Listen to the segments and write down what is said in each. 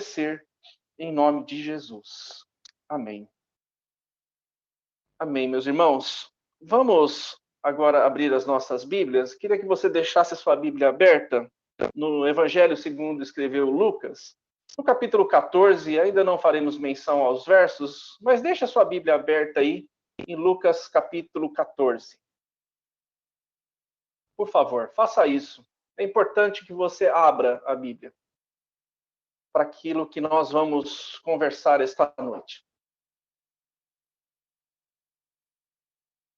ser em nome de Jesus. Amém. Amém, meus irmãos. Vamos agora abrir as nossas Bíblias. Queria que você deixasse a sua Bíblia aberta no Evangelho segundo escreveu Lucas. No capítulo 14, ainda não faremos menção aos versos, mas deixa a sua Bíblia aberta aí em Lucas capítulo 14. Por favor, faça isso. É importante que você abra a Bíblia para aquilo que nós vamos conversar esta noite.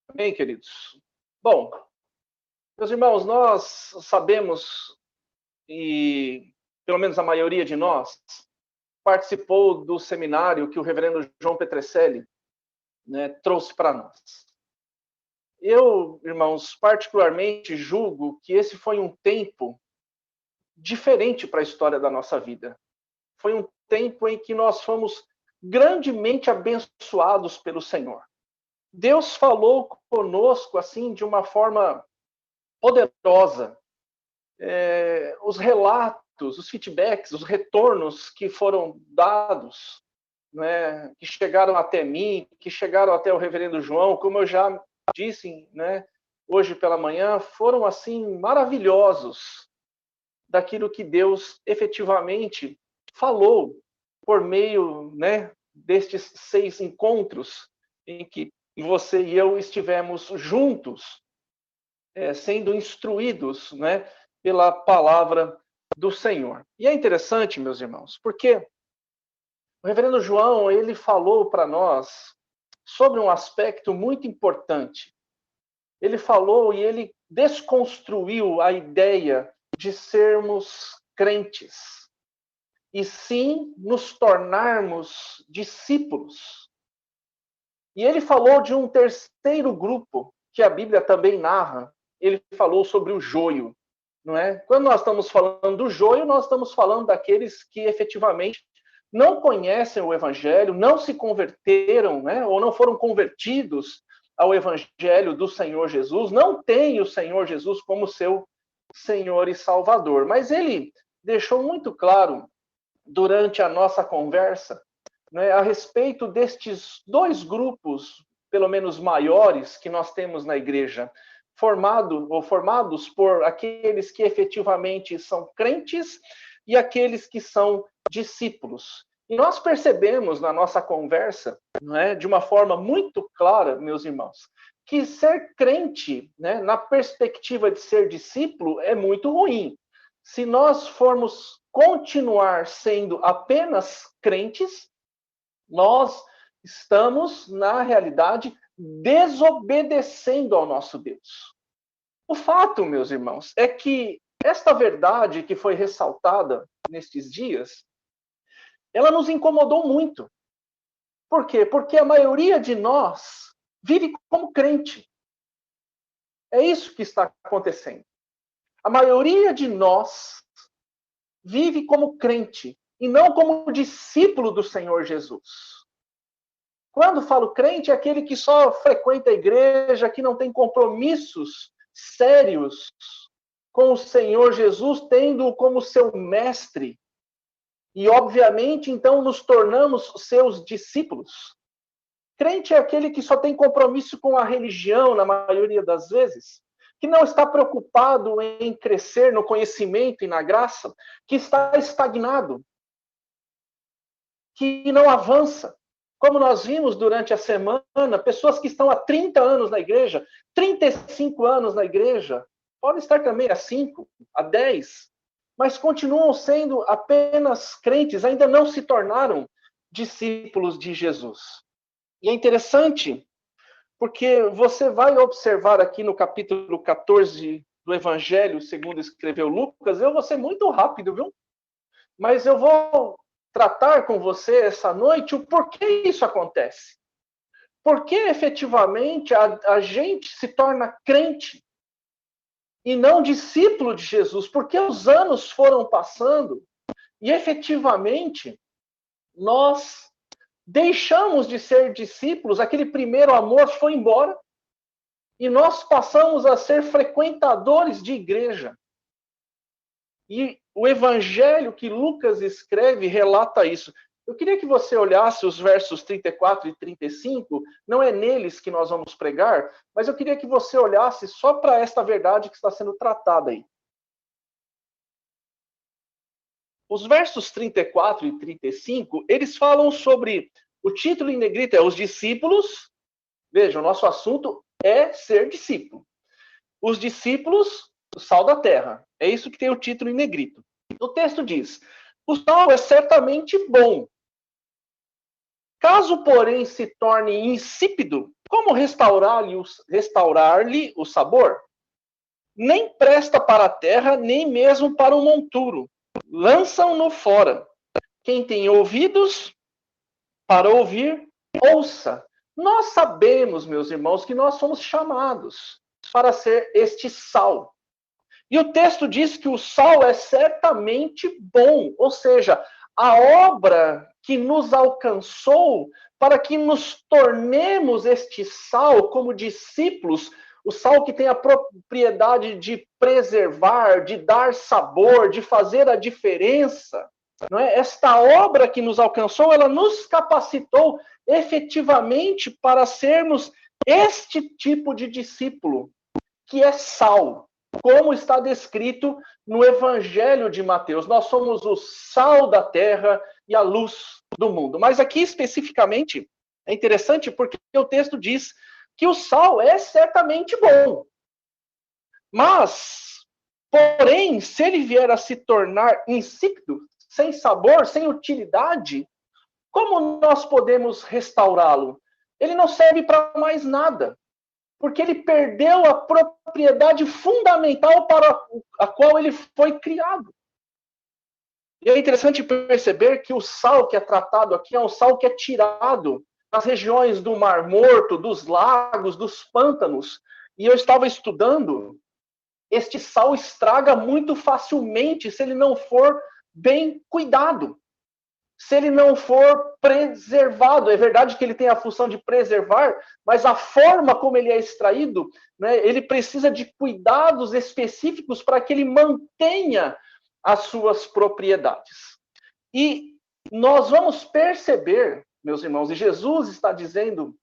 Amém, queridos? Bom, meus irmãos, nós sabemos, e pelo menos a maioria de nós, participou do seminário que o reverendo João Petrecelli, né, trouxe para nós. Eu, irmãos, particularmente julgo que esse foi um tempo diferente para a história da nossa vida. Foi um tempo em que nós fomos grandemente abençoados pelo Senhor. Deus falou conosco assim de uma forma poderosa. Os relatos, os feedbacks, os retornos que foram dados, né, que chegaram até mim, que chegaram até o reverendo João, como eu já disse, né, hoje pela manhã, foram assim maravilhosos daquilo que Deus efetivamente falou por meio, né, destes 6 encontros em que você e eu estivemos juntos, sendo instruídos, né, pela palavra do Senhor. E é interessante, meus irmãos, porque o reverendo João, ele falou para nós sobre um aspecto muito importante. Ele falou e ele desconstruiu a ideia de sermos crentes, e sim nos tornarmos discípulos. E ele falou de um terceiro grupo, que a Bíblia também narra. Ele falou sobre o joio, não é? Quando nós estamos falando do joio, nós estamos falando daqueles que efetivamente não conhecem o Evangelho, não se converteram, né? Ou não foram convertidos ao Evangelho do Senhor Jesus, não têm o Senhor Jesus como seu Senhor e Salvador. Mas ele deixou muito claro durante a nossa conversa, né, a respeito destes 2 grupos, pelo menos maiores, que nós temos na igreja, formados por aqueles que efetivamente são crentes e aqueles que são discípulos. E nós percebemos na nossa conversa, né, de uma forma muito clara, meus irmãos, que ser crente, né, na perspectiva de ser discípulo, é muito ruim. Se nós formos continuar sendo apenas crentes, nós estamos, na realidade, desobedecendo ao nosso Deus. O fato, meus irmãos, é que esta verdade que foi ressaltada nestes dias, ela nos incomodou muito. Por quê? Porque a maioria de nós vive como crente. É isso que está acontecendo. A maioria de nós vive como crente e não como discípulo do Senhor Jesus. Quando falo crente, é aquele que só frequenta a igreja, que não tem compromissos sérios com o Senhor Jesus, tendo-o como seu mestre. E, obviamente, então, nos tornamos seus discípulos. Crente é aquele que só tem compromisso com a religião, na maioria das vezes, que não está preocupado em crescer no conhecimento e na graça, que está estagnado, que não avança. Como nós vimos durante a semana, pessoas que estão há 30 anos na igreja, 35 anos na igreja, podem estar também há 5, há 10, mas continuam sendo apenas crentes, ainda não se tornaram discípulos de Jesus. E é interessante, porque você vai observar aqui no capítulo 14 do Evangelho, segundo escreveu Lucas, eu vou ser muito rápido, viu? Mas eu vou tratar com você essa noite o porquê isso acontece. Por que efetivamente a gente se torna crente e não discípulo de Jesus? Porque os anos foram passando e efetivamente nós deixamos de ser discípulos, aquele primeiro amor foi embora e nós passamos a ser frequentadores de igreja. E o evangelho que Lucas escreve relata isso. Eu queria que você olhasse os versos 34 e 35, não é neles que nós vamos pregar, mas eu queria que você olhasse só para esta verdade que está sendo tratada aí. Os versos 34 e 35, eles falam sobre, o título em negrito é os discípulos. Veja, o nosso assunto é ser discípulo. Os discípulos, o sal da terra. É isso que tem o título em negrito. O texto diz, o sal é certamente bom. Caso, porém, se torne insípido, como restaurar-lhe o sabor? Nem presta para a terra, nem mesmo para o monturo. Lançam-no fora. Quem tem ouvidos para ouvir, ouça. Nós sabemos, meus irmãos, que nós somos chamados para ser este sal. E o texto diz que o sal é certamente bom, ou seja, a obra que nos alcançou para que nos tornemos este sal como discípulos, o sal que tem a propriedade de preservar, de dar sabor, de fazer a diferença. Não é? Esta obra que nos alcançou, ela nos capacitou efetivamente para sermos este tipo de discípulo, que é sal, como está descrito no Evangelho de Mateus. Nós somos o sal da terra e a luz do mundo. Mas aqui, especificamente, é interessante porque o texto diz que o sal é certamente bom. Mas, porém, se ele vier a se tornar insípido, sem sabor, sem utilidade, como nós podemos restaurá-lo? Ele não serve para mais nada, porque ele perdeu a propriedade fundamental para a qual ele foi criado. E é interessante perceber que o sal que é tratado aqui é um sal que é tirado das regiões do Mar Morto, dos lagos, dos pântanos. E eu estava estudando, este sal estraga muito facilmente se ele não for bem cuidado, se ele não for preservado. É verdade que ele tem a função de preservar, mas a forma como ele é extraído, né, ele precisa de cuidados específicos para que ele mantenha as suas propriedades. E nós vamos perceber, meus irmãos, e Jesus está dizendo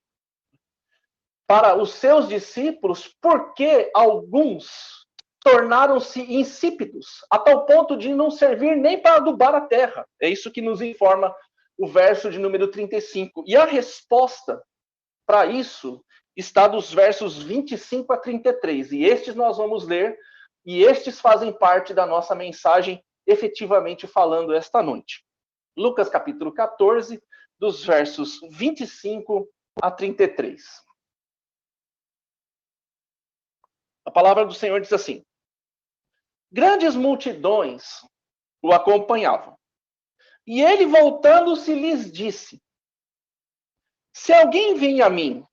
para os seus discípulos por que alguns tornaram-se insípidos, a tal ponto de não servir nem para adubar a terra. É isso que nos informa o verso de número 35. E a resposta para isso está dos versos 25 a 33. E estes nós vamos ler, e estes fazem parte da nossa mensagem, efetivamente falando esta noite. Lucas capítulo 14, dos versos 25 a 33. A palavra do Senhor diz assim: grandes multidões o acompanhavam. E ele, voltando-se, lhes disse: se alguém vem a mim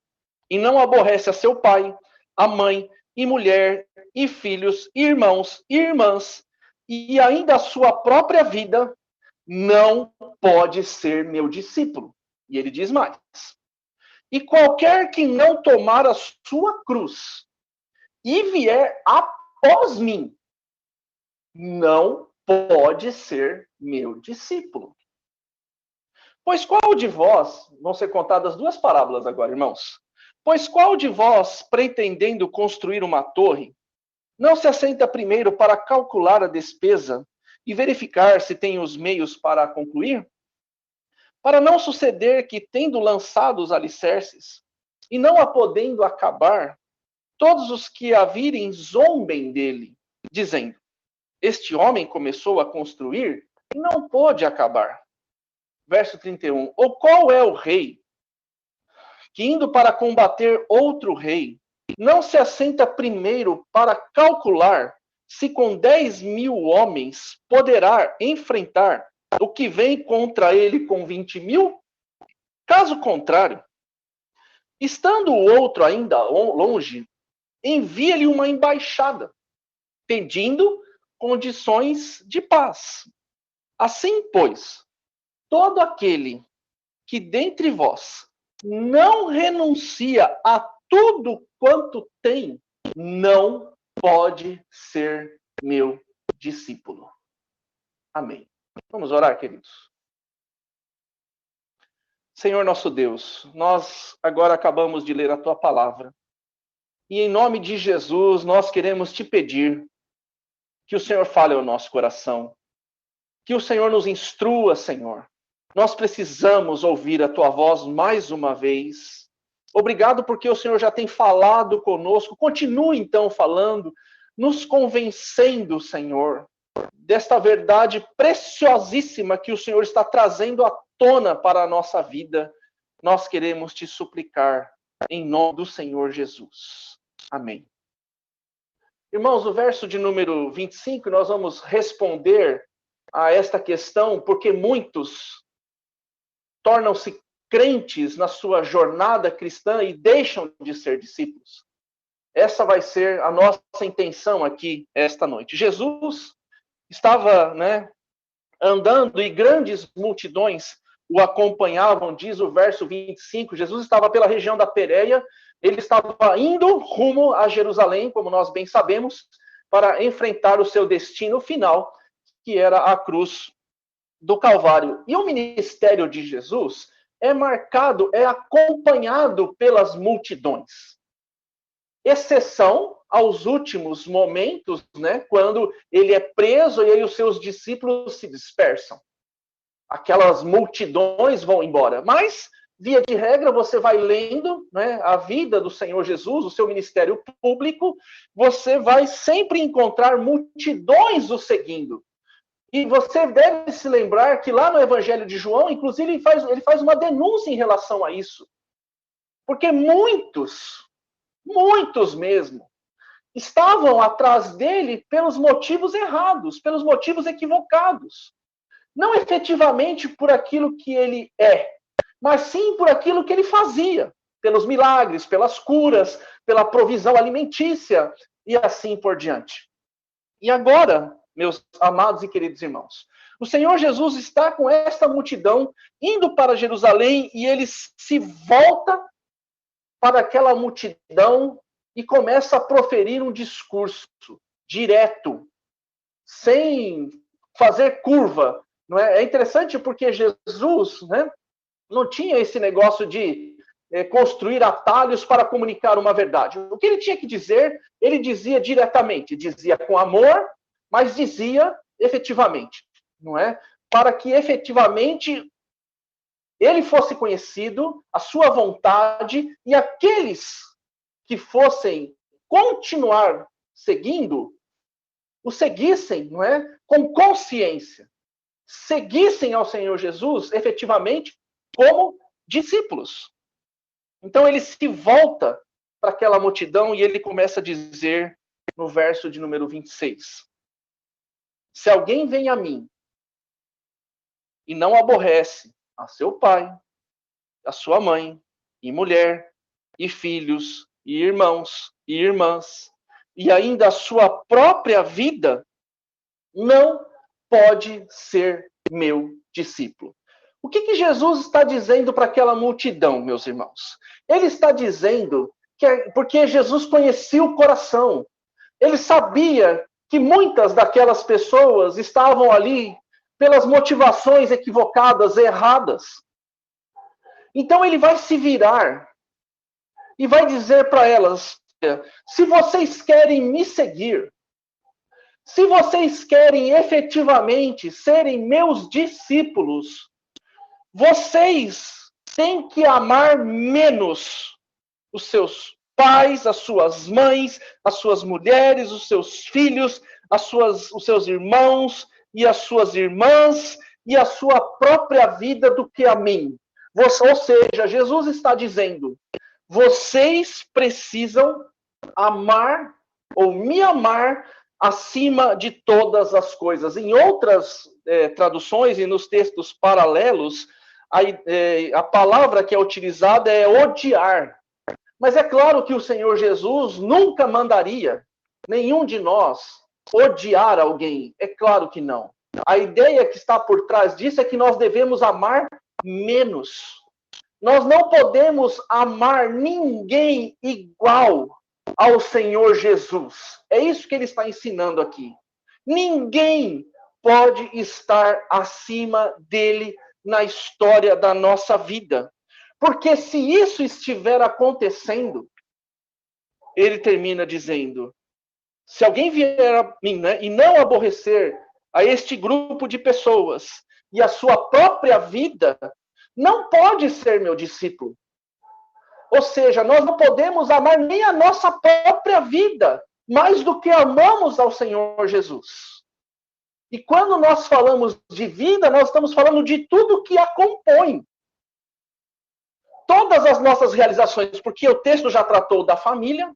e não aborrece a seu pai, a mãe, e mulher, e filhos, e irmãos, e irmãs, e ainda a sua própria vida, não pode ser meu discípulo. E ele diz mais: e qualquer que não tomar a sua cruz e vier após mim, não pode ser meu discípulo. Pois qual de vós, vão ser contadas duas parábolas agora, irmãos. Pois qual de vós, pretendendo construir uma torre, não se assenta primeiro para calcular a despesa e verificar se tem os meios para concluir? Para não suceder que, tendo lançado os alicerces, e não a podendo acabar, todos os que a virem zombem dele, dizendo: este homem começou a construir e não pôde acabar. Verso 31. Ou qual é o rei que, indo para combater outro rei, não se assenta primeiro para calcular se com 10.000 homens poderá enfrentar o que vem contra ele com 20.000? Caso contrário, estando o outro ainda longe, envia-lhe uma embaixada, pedindo condições de paz. Assim, pois, todo aquele que dentre vós não renuncia a tudo quanto tem, não pode ser meu discípulo. Amém. Vamos orar, queridos. Senhor nosso Deus, nós agora acabamos de ler a tua palavra. E em nome de Jesus, nós queremos te pedir que o Senhor fale ao nosso coração. Que o Senhor nos instrua, Senhor. Nós precisamos ouvir a tua voz mais uma vez. Obrigado porque o Senhor já tem falado conosco. Continue então falando, nos convencendo, Senhor, desta verdade preciosíssima que o Senhor está trazendo à tona para a nossa vida. Nós queremos te suplicar em nome do Senhor Jesus. Amém. Irmãos, o verso de número 25, nós vamos responder a esta questão, porque muitos tornam-se crentes na sua jornada cristã e deixam de ser discípulos. Essa vai ser a nossa intenção aqui esta noite. Jesus estava, andando e grandes multidões o acompanhavam, diz o verso 25. Jesus estava pela região da Pérea, ele estava indo rumo a Jerusalém, como nós bem sabemos, para enfrentar o seu destino final, que era a cruz do Calvário. E o ministério de Jesus é marcado, é acompanhado pelas multidões. Exceção aos últimos momentos, quando ele é preso e aí os seus discípulos se dispersam. Aquelas multidões vão embora. Mas, via de regra, você vai lendo a vida do Senhor Jesus, o seu ministério público, você vai sempre encontrar multidões o seguindo. E você deve se lembrar que lá no Evangelho de João, inclusive, ele faz uma denúncia em relação a isso. Porque muitos mesmo, estavam atrás dele pelos motivos errados, pelos motivos equivocados. Não efetivamente por aquilo que ele é, mas sim por aquilo que ele fazia, pelos milagres, pelas curas, pela provisão alimentícia e assim por diante. E agora, meus amados e queridos irmãos, o Senhor Jesus está com esta multidão indo para Jerusalém e ele se volta para aquela multidão e começa a proferir um discurso direto, sem fazer curva. Não é? É interessante porque Jesus não tinha esse negócio de construir atalhos para comunicar uma verdade. O que ele tinha que dizer, ele dizia diretamente, dizia com amor, mas dizia efetivamente, não é? Para que efetivamente ele fosse conhecido, a sua vontade, e aqueles que fossem continuar seguindo, o seguissem, não é? Com consciência. Seguissem ao Senhor Jesus, efetivamente, como discípulos. Então ele se volta para aquela multidão e ele começa a dizer no verso de número 26. Se alguém vem a mim e não aborrece a seu pai, a sua mãe, e mulher, e filhos, e irmãos, e irmãs, e ainda a sua própria vida, não pode ser meu discípulo. O que Jesus está dizendo para aquela multidão, meus irmãos? Ele está dizendo que porque Jesus conhecia o coração. Ele sabia que muitas daquelas pessoas estavam ali pelas motivações equivocadas, erradas. Então ele vai se virar e vai dizer para elas, se vocês querem me seguir, se vocês querem efetivamente serem meus discípulos, vocês têm que amar menos os seus pais, as suas mães, as suas mulheres, os seus filhos, os seus irmãos e as suas irmãs e a sua própria vida do que a mim. Ou seja, Jesus está dizendo, vocês precisam amar ou me amar acima de todas as coisas. Em outras traduções e nos textos paralelos, a palavra que é utilizada é odiar. Mas é claro que o Senhor Jesus nunca mandaria nenhum de nós odiar alguém. É claro que não. A ideia que está por trás disso é que nós devemos amar menos. Nós não podemos amar ninguém igual ao Senhor Jesus. É isso que ele está ensinando aqui. Ninguém pode estar acima dele na história da nossa vida. Porque se isso estiver acontecendo, ele termina dizendo, se alguém vier a mim, né, e não aborrecer a este grupo de pessoas e a sua própria vida, não pode ser meu discípulo. Ou seja, nós não podemos amar nem a nossa própria vida mais do que amamos ao Senhor Jesus. E quando nós falamos de vida, nós estamos falando de tudo que a compõe. Todas as nossas realizações, porque o texto já tratou da família,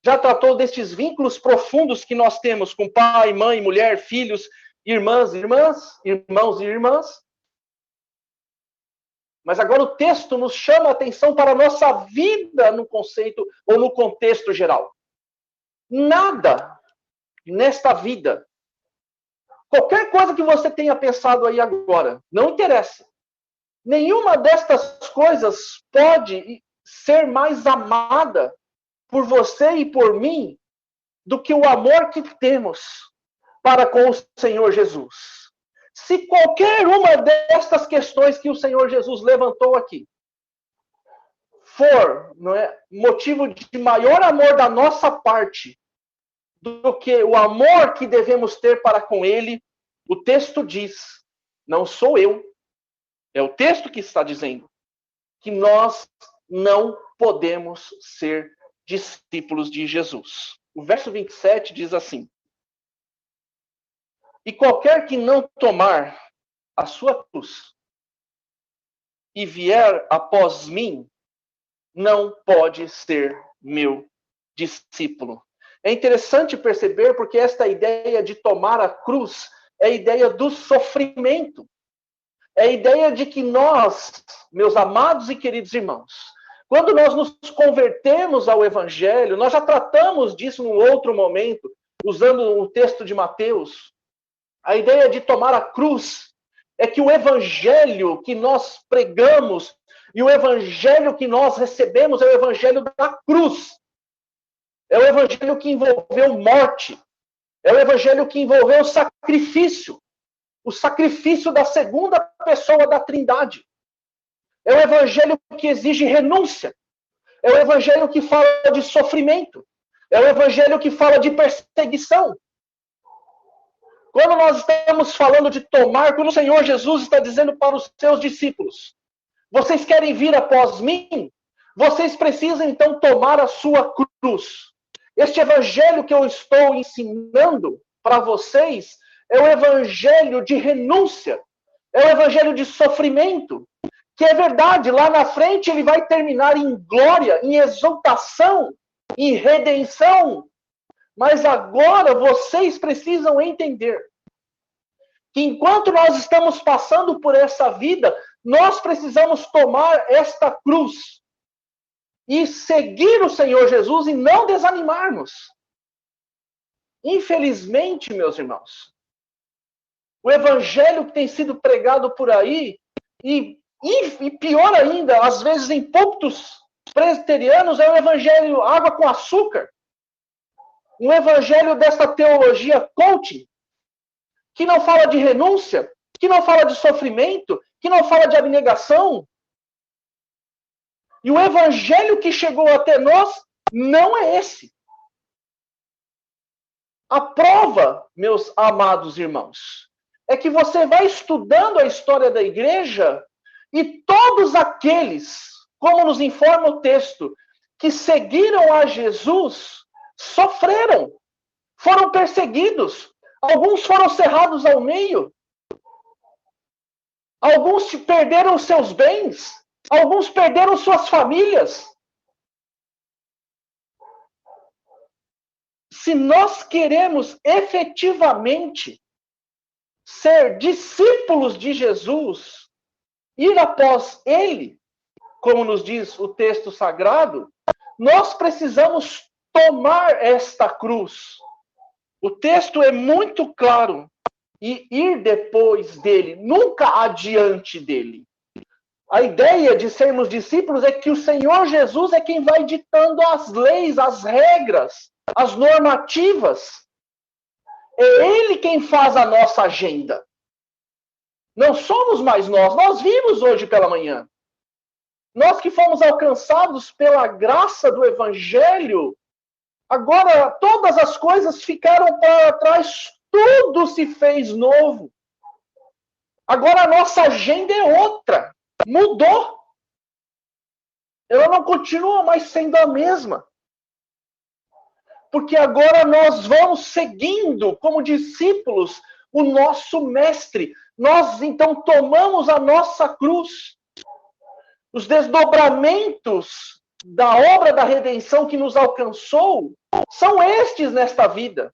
já tratou destes vínculos profundos que nós temos com pai, mãe, mulher, filhos, irmãos e irmãs. Mas agora o texto nos chama a atenção para a nossa vida no conceito ou no contexto geral. Nada nesta vida, qualquer coisa que você tenha pensado aí agora, não interessa. Nenhuma destas coisas pode ser mais amada por você e por mim do que o amor que temos para com o Senhor Jesus. Se qualquer uma destas questões que o Senhor Jesus levantou aqui for, não é, motivo de maior amor da nossa parte do que o amor que devemos ter para com Ele, o texto diz, não sou eu, é o texto que está dizendo, que nós não podemos ser discípulos de Jesus. O verso 27 diz assim, e qualquer que não tomar a sua cruz e vier após mim, não pode ser meu discípulo. É interessante perceber porque esta ideia de tomar a cruz é a ideia do sofrimento. É a ideia de que nós, meus amados e queridos irmãos, quando nós nos convertemos ao Evangelho, nós já tratamos disso num outro momento, usando o texto de Mateus. A ideia de tomar a cruz é que o Evangelho que nós pregamos e o Evangelho que nós recebemos é o Evangelho da cruz. É o Evangelho que envolveu morte. É o Evangelho que envolveu sacrifício. O sacrifício da segunda pessoa da Trindade. É o Evangelho que exige renúncia. É o Evangelho que fala de sofrimento. É o Evangelho que fala de perseguição. Quando nós estamos falando de tomar, quando o Senhor Jesus está dizendo para os seus discípulos, vocês querem vir após mim? Vocês precisam então tomar a sua cruz. Este evangelho que eu estou ensinando para vocês é o evangelho de renúncia, é o evangelho de sofrimento, que é verdade, lá na frente ele vai terminar em glória, em exaltação, em redenção. Mas agora vocês precisam entender que enquanto nós estamos passando por essa vida, nós precisamos tomar esta cruz e seguir o Senhor Jesus e não desanimarmos. Infelizmente, meus irmãos, o evangelho que tem sido pregado por aí, e pior ainda, às vezes em púlpitos presbiterianos, é o evangelho água com açúcar. Um evangelho dessa teologia coaching, que não fala de renúncia, que não fala de sofrimento, que não fala de abnegação. E o evangelho que chegou até nós não é esse. A prova, meus amados irmãos, é que você vai estudando a história da igreja e todos aqueles, como nos informa o texto, que seguiram a Jesus, sofreram, foram perseguidos, alguns foram cerrados ao meio, alguns perderam seus bens, alguns perderam suas famílias. Se nós queremos efetivamente ser discípulos de Jesus, ir após Ele, como nos diz o texto sagrado, nós precisamos tomar esta cruz. O texto é muito claro. E ir depois dele, nunca adiante dele. A ideia de sermos discípulos é que o Senhor Jesus é quem vai ditando as leis, as regras, as normativas. É Ele quem faz a nossa agenda. Não somos mais nós. Nós vimos hoje pela manhã. Nós que fomos alcançados pela graça do Evangelho, agora todas as coisas ficaram para trás, tudo se fez novo. Agora a nossa agenda é outra. Mudou. Ela não continua mais sendo a mesma. Porque agora nós vamos seguindo, como discípulos, o nosso mestre. Nós, então, tomamos a nossa cruz. Os desdobramentos da obra da redenção que nos alcançou são estes nesta vida.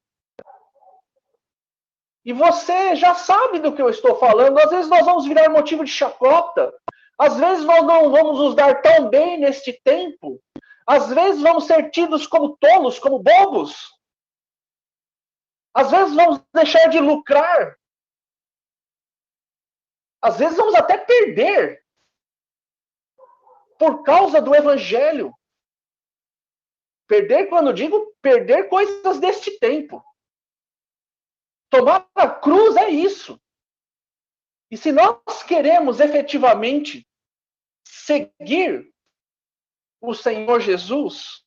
E você já sabe do que eu estou falando. Às vezes nós vamos virar motivo de chacota. Às vezes nós não vamos nos dar tão bem neste tempo. Às vezes vamos ser tidos como tolos, como bobos. Às vezes vamos deixar de lucrar. Às vezes vamos até perder. Por causa do Evangelho. Perder, quando eu digo, perder coisas deste tempo. Tomar a cruz é isso. E se nós queremos efetivamente seguir o Senhor Jesus,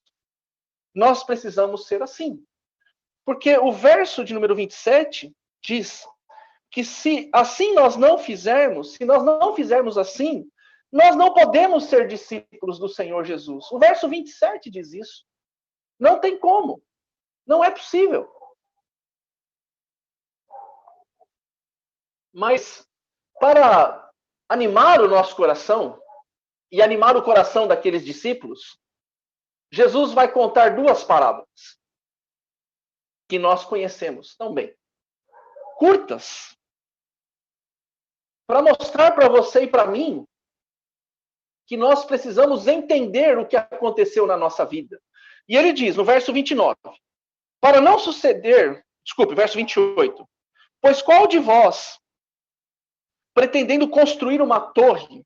nós precisamos ser assim. Porque o verso de número 27 diz que se assim nós não fizermos, se nós não fizermos assim, nós não podemos ser discípulos do Senhor Jesus. O verso 27 diz isso. Não tem como. Não é possível. Mas, para animar o nosso coração e animar o coração daqueles discípulos, Jesus vai contar duas parábolas que nós conhecemos tão bem. Curtas. Para mostrar para você e para mim que nós precisamos entender o que aconteceu na nossa vida. E ele diz, no verso 29, para não suceder, verso 28, pois qual de vós, pretendendo construir uma torre,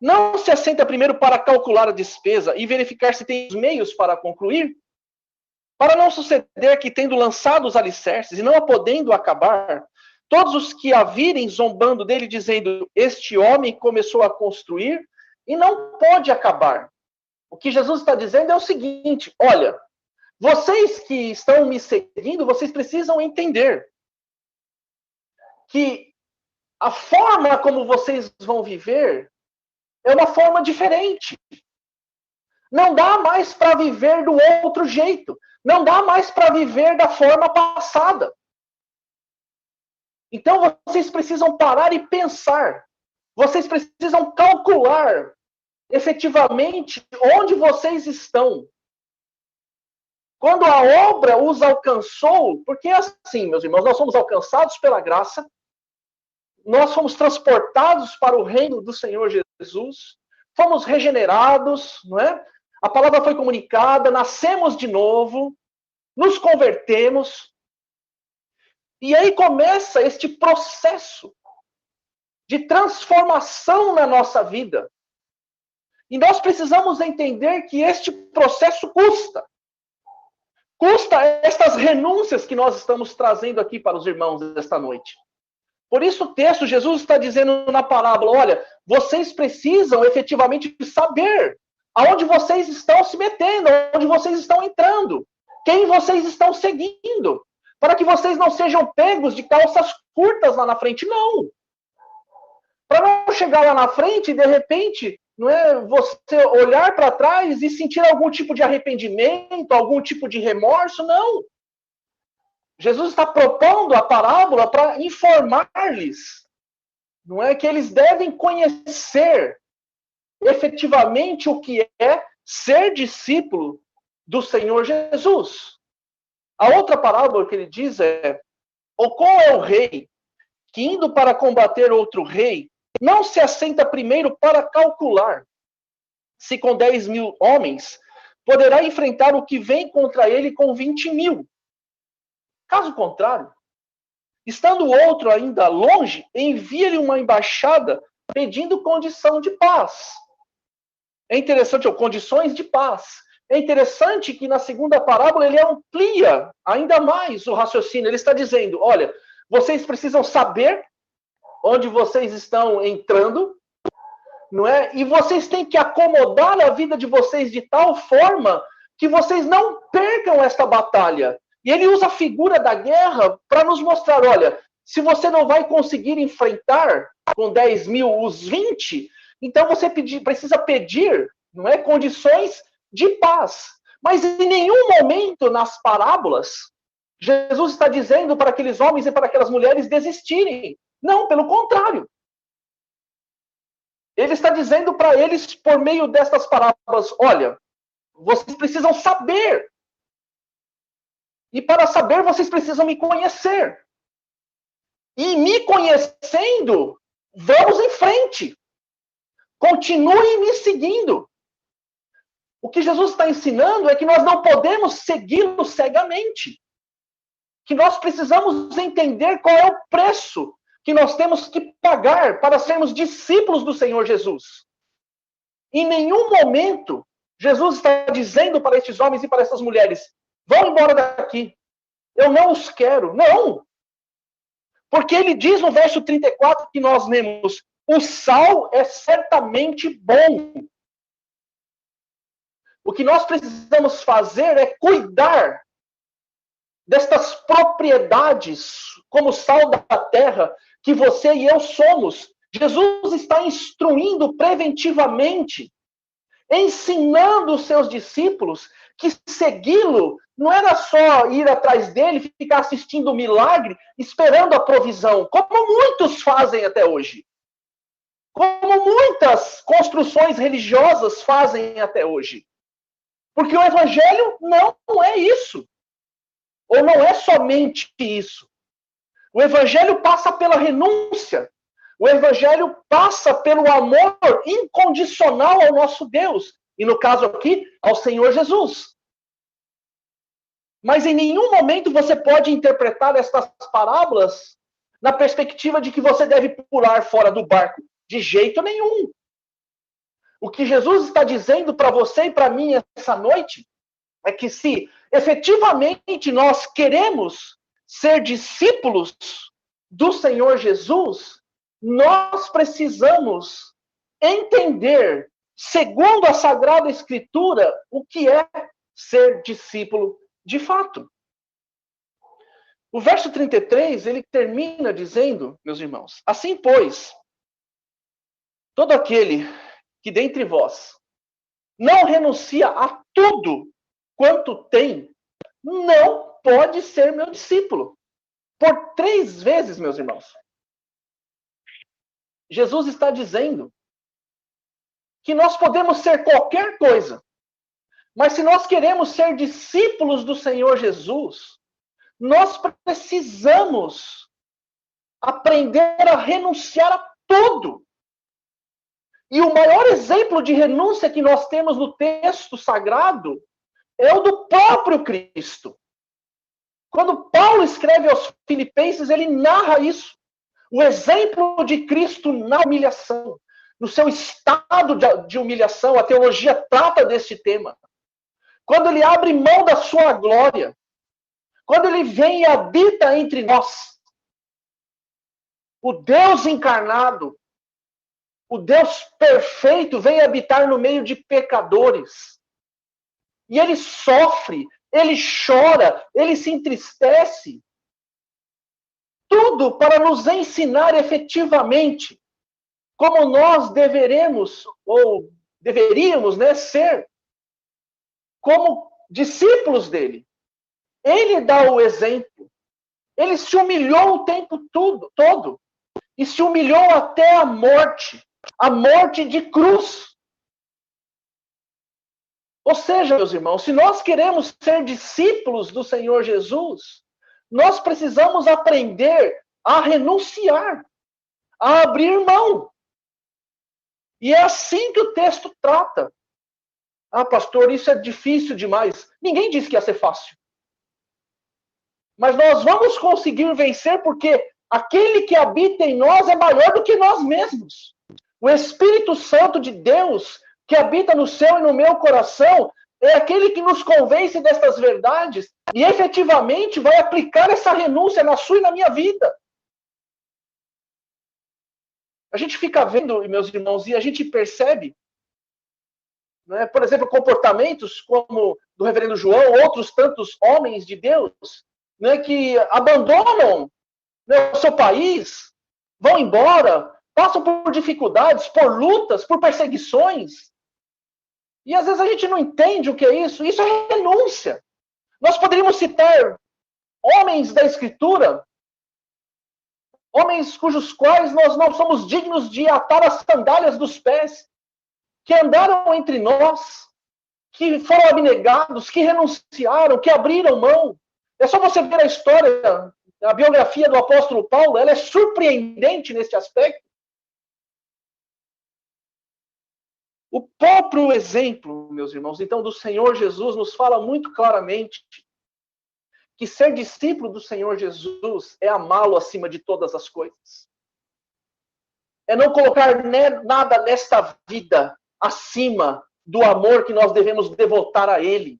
não se assenta primeiro para calcular a despesa e verificar se tem os meios para concluir? Para não suceder que, tendo lançado os alicerces e não a podendo acabar, todos os que a virem zombando dele, dizendo, este homem começou a construir e não pode acabar. O que Jesus está dizendo é o seguinte, olha, vocês que estão me seguindo, vocês precisam entender que a forma como vocês vão viver é uma forma diferente. Não dá mais para viver do outro jeito. Não dá mais para viver da forma passada. Então vocês precisam parar e pensar. Vocês precisam calcular efetivamente onde vocês estão. Quando a obra os alcançou, porque é assim, meus irmãos, nós somos alcançados pela graça, nós fomos transportados para o reino do Senhor Jesus, fomos regenerados, não é? A palavra foi comunicada, nascemos de novo, nos convertemos, e aí começa este processo de transformação na nossa vida. E nós precisamos entender que este processo custa. Custa estas renúncias que nós estamos trazendo aqui para os irmãos esta noite. Por isso o texto, Jesus está dizendo na parábola, olha, vocês precisam efetivamente saber aonde vocês estão se metendo, aonde vocês estão entrando, quem vocês estão seguindo, para que vocês não sejam pegos de calças curtas lá na frente, não. Para não chegar lá na frente e, de repente, não é você olhar para trás e sentir algum tipo de arrependimento, algum tipo de remorso, não. Jesus está propondo a parábola para informar-lhes, não é, que eles devem conhecer efetivamente o que é ser discípulo do Senhor Jesus. A outra parábola que ele diz é, ou qual é o rei que, indo para combater outro rei, não se assenta primeiro para calcular se com 10.000 homens poderá enfrentar o que vem contra ele com 20.000. Caso contrário, estando o outro ainda longe, envia-lhe uma embaixada pedindo condição de paz. É interessante, condições de paz. é interessante que na segunda parábola ele amplia ainda mais o raciocínio. Ele está dizendo, olha, vocês precisam saber onde vocês estão entrando, não é? E vocês têm que acomodar a vida de vocês de tal forma que vocês não percam esta batalha. E ele usa a figura da guerra para nos mostrar, olha, se você não vai conseguir enfrentar com 10 mil os 20, então você precisa pedir, não é, condições de paz. Mas em nenhum momento nas parábolas, Jesus está dizendo para aqueles homens e para aquelas mulheres desistirem. Não, pelo contrário. Ele está dizendo para eles, por meio destas parábolas, olha, vocês precisam saber. E para saber, vocês precisam me conhecer. E me conhecendo, vamos em frente. Continuem me seguindo. O que Jesus está ensinando é que nós não podemos segui-lo cegamente. Que nós precisamos entender qual é o preço que nós temos que pagar para sermos discípulos do Senhor Jesus. Em nenhum momento, Jesus está dizendo para estes homens e para essas mulheres, vão embora daqui. Eu não os quero. Não. Porque ele diz no verso 34 que nós lemos, o sal é certamente bom. O que nós precisamos fazer é cuidar destas propriedades, como sal da terra, que você e eu somos. Jesus está instruindo preventivamente, ensinando os seus discípulos que segui-lo não era só ir atrás dele, ficar assistindo o milagre, esperando a provisão, como muitos fazem até hoje. Como muitas construções religiosas fazem até hoje. Porque o evangelho não é isso. Ou não é somente isso. O evangelho passa pela renúncia. O evangelho passa pelo amor incondicional ao nosso Deus. E no caso aqui, ao Senhor Jesus. Mas em nenhum momento você pode interpretar estas parábolas na perspectiva de que você deve pular fora do barco. De jeito nenhum. O que Jesus está dizendo para você e para mim essa noite é que se efetivamente nós queremos ser discípulos do Senhor Jesus, nós precisamos entender, segundo a Sagrada Escritura, o que é ser discípulo de fato. O verso 33, ele termina dizendo, meus irmãos, assim pois, todo aquele que dentre vós não renuncia a tudo quanto tem, não pode ser meu discípulo. Por 3 vezes, meus irmãos. Jesus está dizendo que nós podemos ser qualquer coisa, mas se nós queremos ser discípulos do Senhor Jesus, nós precisamos aprender a renunciar a tudo. E o maior exemplo de renúncia que nós temos no texto sagrado é o do próprio Cristo. Quando Paulo escreve aos Filipenses, ele narra isso. O exemplo de Cristo na humilhação, no seu estado de humilhação. A teologia trata desse tema. Quando ele abre mão da sua glória, quando ele vem e habita entre nós, o Deus encarnado, o Deus perfeito vem habitar no meio de pecadores. E ele sofre, ele chora, ele se entristece. Tudo para nos ensinar efetivamente como nós deveremos, ou deveríamos, né, ser como discípulos dele. Ele dá o exemplo. Ele se humilhou o tempo todo. E se humilhou até a morte de cruz. Ou seja, meus irmãos, se nós queremos ser discípulos do Senhor Jesus, nós precisamos aprender a renunciar, a abrir mão. E é assim que o texto trata. Ah, pastor, isso é difícil demais. Ninguém disse que ia ser fácil. Mas nós vamos conseguir vencer porque aquele que habita em nós é maior do que nós mesmos. O Espírito Santo de Deus, que habita no seu e no meu coração, é aquele que nos convence destas verdades e efetivamente vai aplicar essa renúncia na sua e na minha vida. A gente fica vendo, meus irmãos, e a gente percebe, né, por exemplo, comportamentos como do reverendo João, outros tantos homens de Deus, né, que abandonam, né, o seu país, vão embora, passam por dificuldades, por lutas, por perseguições. E às vezes a gente não entende o que é isso. Isso é renúncia. Nós poderíamos citar homens da Escritura, homens cujos quais nós não somos dignos de atar as sandálias dos pés, que andaram entre nós, que foram abnegados, que renunciaram, que abriram mão. É só você ver a história, a biografia do apóstolo Paulo, ela é surpreendente nesse aspecto. O próprio exemplo, meus irmãos, então, do Senhor Jesus nos fala muito claramente que ser discípulo do Senhor Jesus é amá-lo acima de todas as coisas. É não colocar nada nesta vida acima do amor que nós devemos devotar a Ele.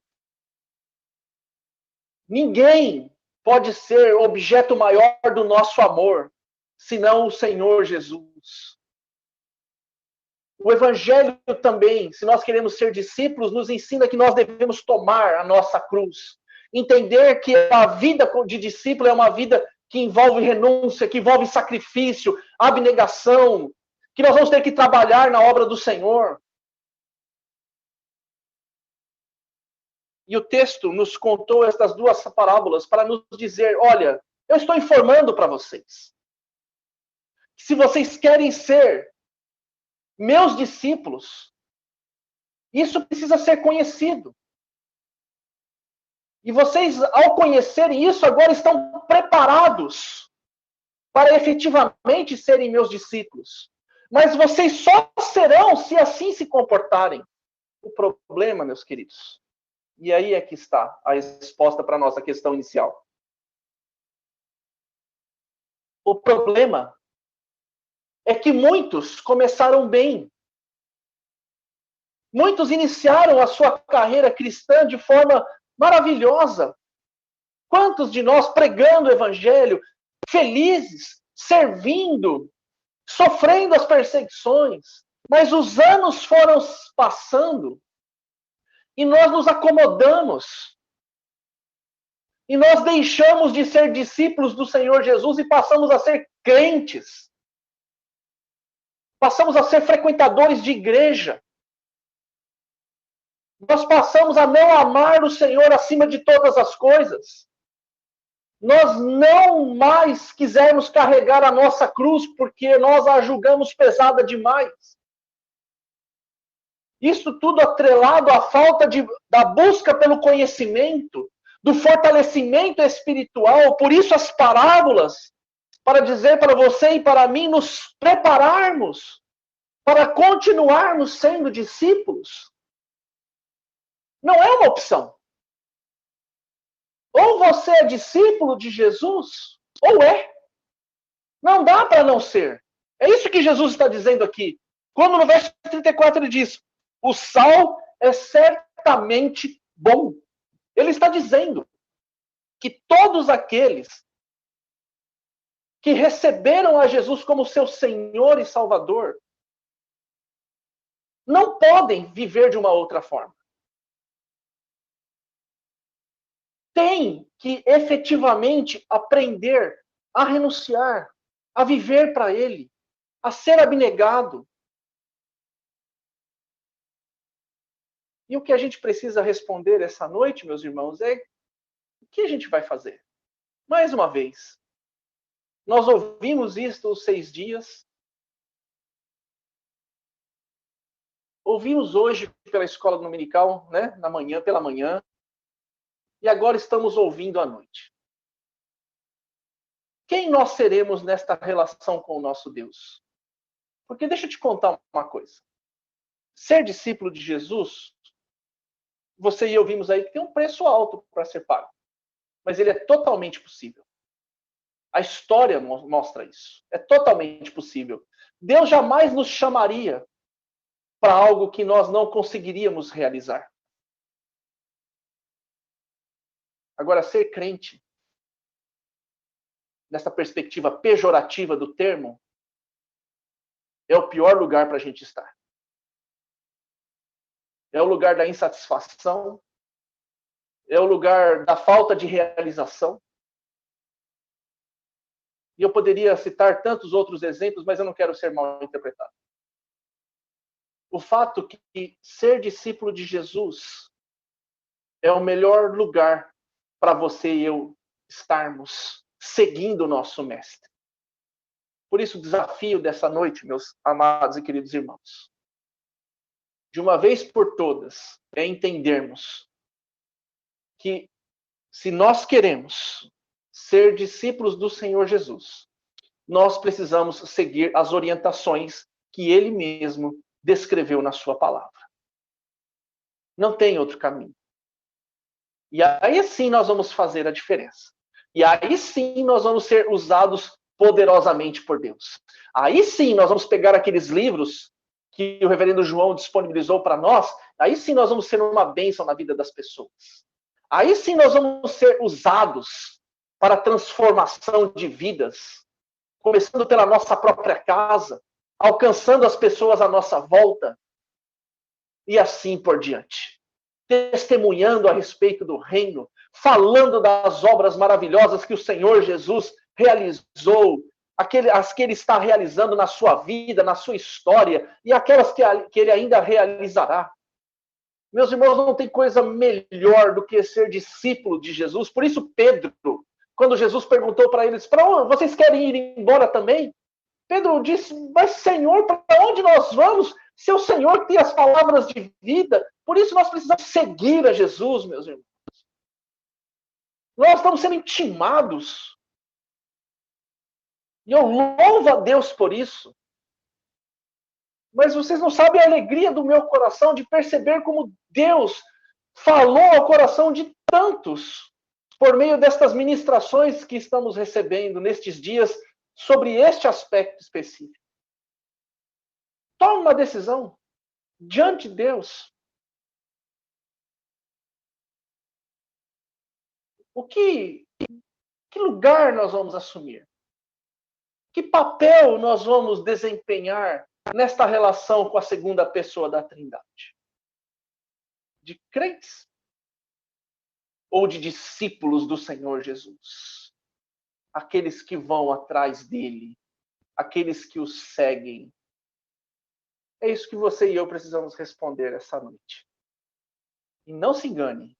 Ninguém pode ser objeto maior do nosso amor, senão o Senhor Jesus. O Evangelho também, se nós queremos ser discípulos, nos ensina que nós devemos tomar a nossa cruz. Entender que a vida de discípulo é uma vida que envolve renúncia, que envolve sacrifício, abnegação, que nós vamos ter que trabalhar na obra do Senhor. E o texto nos contou estas duas parábolas para nos dizer, olha, eu estou informando para vocês. Se vocês querem ser meus discípulos, isso precisa ser conhecido. E vocês, ao conhecerem isso, agora estão preparados para efetivamente serem meus discípulos. Mas vocês só serão se assim se comportarem. O problema, meus queridos, e aí é que está a resposta para a nossa questão inicial. O problema é que muitos começaram bem. Muitos iniciaram a sua carreira cristã de forma maravilhosa. Quantos de nós pregando o evangelho, felizes, servindo, sofrendo as perseguições, mas os anos foram passando e nós nos acomodamos. E nós deixamos de ser discípulos do Senhor Jesus e passamos a ser crentes. Passamos a ser frequentadores de igreja. Nós passamos a não amar o Senhor acima de todas as coisas. Nós não mais quisermos carregar a nossa cruz porque nós a julgamos pesada demais. Isso tudo atrelado à falta da busca pelo conhecimento, do fortalecimento espiritual. Por isso as parábolas, para dizer para você e para mim, nos prepararmos para continuarmos sendo discípulos. Não é uma opção. Ou você é discípulo de Jesus, ou é. Não dá para não ser. É isso que Jesus está dizendo aqui. Quando no verso 34 ele diz, o sal é certamente bom. Ele está dizendo que todos aqueles que receberam a Jesus como seu Senhor e Salvador não podem viver de uma outra forma. Tem que efetivamente aprender a renunciar, a viver para Ele, a ser abnegado. E o que a gente precisa responder essa noite, meus irmãos, é o que a gente vai fazer? Mais uma vez, nós ouvimos isto os 6 dias, ouvimos hoje pela escola dominical, né, pela manhã, e agora estamos ouvindo à noite. Quem nós seremos nesta relação com o nosso Deus? Porque deixa eu te contar uma coisa. Ser discípulo de Jesus, você e eu vimos aí que tem um preço alto para ser pago. Mas ele é totalmente possível. A história mostra isso. É totalmente possível. Deus jamais nos chamaria para algo que nós não conseguiríamos realizar. Agora, ser crente, nessa perspectiva pejorativa do termo, é o pior lugar para a gente estar. É o lugar da insatisfação, é o lugar da falta de realização. E eu poderia citar tantos outros exemplos, mas eu não quero ser mal interpretado. O fato que ser discípulo de Jesus é o melhor lugar para você e eu estarmos seguindo o nosso Mestre. Por isso, o desafio dessa noite, meus amados e queridos irmãos, de uma vez por todas, é entendermos que se nós queremos ser discípulos do Senhor Jesus, nós precisamos seguir as orientações que Ele mesmo descreveu na sua palavra. Não tem outro caminho. E aí sim nós vamos fazer a diferença. E aí sim nós vamos ser usados poderosamente por Deus. Aí sim nós vamos pegar aqueles livros que o reverendo João disponibilizou para nós, aí sim nós vamos ser uma bênção na vida das pessoas. Aí sim nós vamos ser usados para a transformação de vidas, começando pela nossa própria casa, alcançando as pessoas à nossa volta, e assim por diante. Testemunhando a respeito do reino, falando das obras maravilhosas que o Senhor Jesus realizou, as que Ele está realizando na sua vida, na sua história, e aquelas que Ele ainda realizará. Meus irmãos, não tem coisa melhor do que ser discípulo de Jesus. Por isso, Pedro, quando Jesus perguntou para eles, para onde vocês querem ir embora também? Pedro disse, mas Senhor, para onde nós vamos? Se o Senhor tem as palavras de vida, por isso nós precisamos seguir a Jesus, meus irmãos. Nós estamos sendo intimados. E eu louvo a Deus por isso. Mas vocês não sabem a alegria do meu coração de perceber como Deus falou ao coração de tantos por meio destas ministrações que estamos recebendo nestes dias sobre este aspecto específico. Tome uma decisão diante de Deus. Que lugar nós vamos assumir? Que papel nós vamos desempenhar nesta relação com a segunda pessoa da Trindade? De crentes? Ou de discípulos do Senhor Jesus? Aqueles que vão atrás dele, aqueles que o seguem. É isso que você e eu precisamos responder essa noite. E não se engane.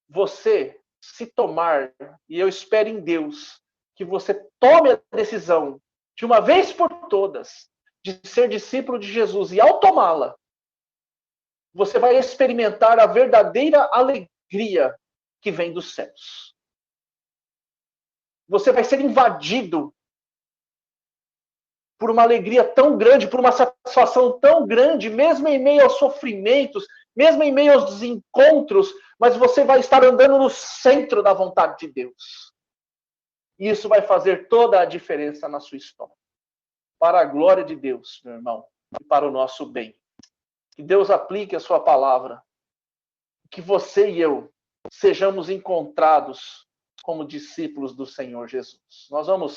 Você, se tomar, e eu espero em Deus, que você tome a decisão, de uma vez por todas, de ser discípulo de Jesus. E ao tomá-la, você vai experimentar a verdadeira alegria que vem dos céus. Você vai ser invadido por uma alegria tão grande, por uma satisfação tão grande, mesmo em meio aos sofrimentos, mesmo em meio aos desencontros, mas você vai estar andando no centro da vontade de Deus. E isso vai fazer toda a diferença na sua história. Para a glória de Deus, meu irmão, e para o nosso bem. Que Deus aplique a sua palavra. Que você e eu sejamos encontrados como discípulos do Senhor Jesus. Nós vamos